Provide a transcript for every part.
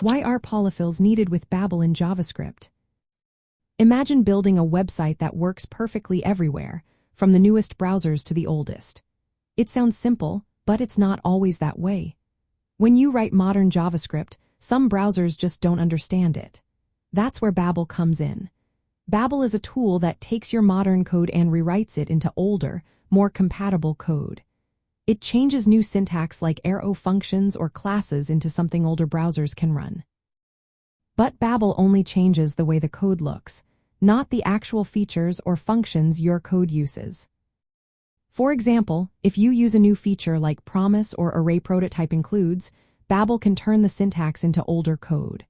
Why are polyfills needed with Babel in JavaScript? Imagine building a website that works perfectly everywhere, from the newest browsers to the oldest. It sounds simple, but it's not always that way. When you write modern JavaScript, some browsers just don't understand it. That's where Babel comes in. Babel is a tool that takes your modern code and rewrites it into older, more compatible code. It changes new syntax like arrow functions or classes into something older browsers can run. But Babel only changes the way the code looks, not the actual features or functions your code uses. For example, if you use a new feature like promise or array prototype includes, Babel can turn the syntax into older code.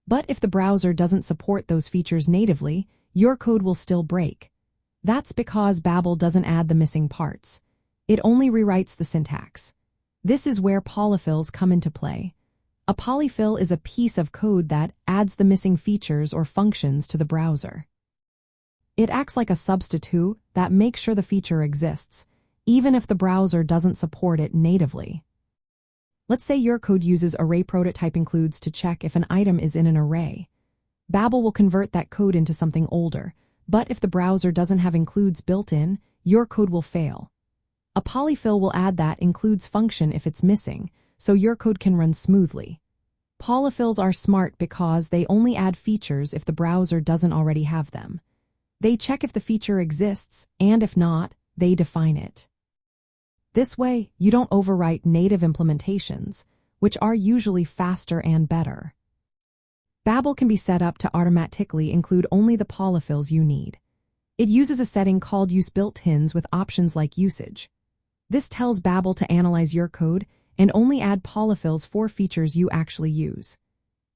But if the browser doesn't support those features natively, your code will still break. That's because Babel doesn't add the missing parts. It only rewrites the syntax. This is where polyfills come into play. A polyfill is a piece of code that adds the missing features or functions to the browser. It acts like a substitute that makes sure the feature exists, even if the browser doesn't support it natively. Let's say your code uses array prototype includes to check if an item is in an array. Babel will convert that code into something older, but if the browser doesn't have includes built in, your code will fail. A polyfill will add that includes function if it's missing, so your code can run smoothly. Polyfills are smart because they only add features if the browser doesn't already have them. They check if the feature exists, and if not, they define it. This way, you don't overwrite native implementations, which are usually faster and better. Babel can be set up to automatically include only the polyfills you need. It uses a setting called use built-ins with options like usage. This tells Babel to analyze your code and only add polyfills for features you actually use.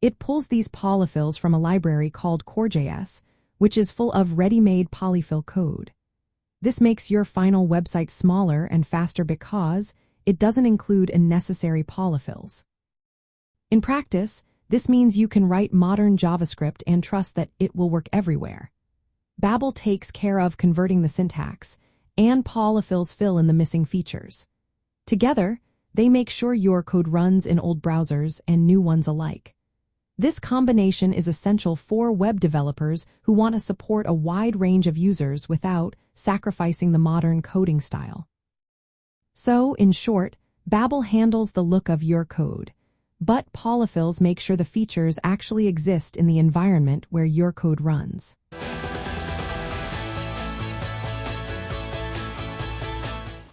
It pulls these polyfills from a library called core.js, which is full of ready-made polyfill code. This makes your final website smaller and faster because it doesn't include unnecessary polyfills. In practice, this means you can write modern JavaScript and trust that it will work everywhere. Babel takes care of converting the syntax, and polyfills fill in the missing features. Together, they make sure your code runs in old browsers and new ones alike. This combination is essential for web developers who want to support a wide range of users without sacrificing the modern coding style. So, in short, Babel handles the look of your code, but polyfills make sure the features actually exist in the environment where your code runs.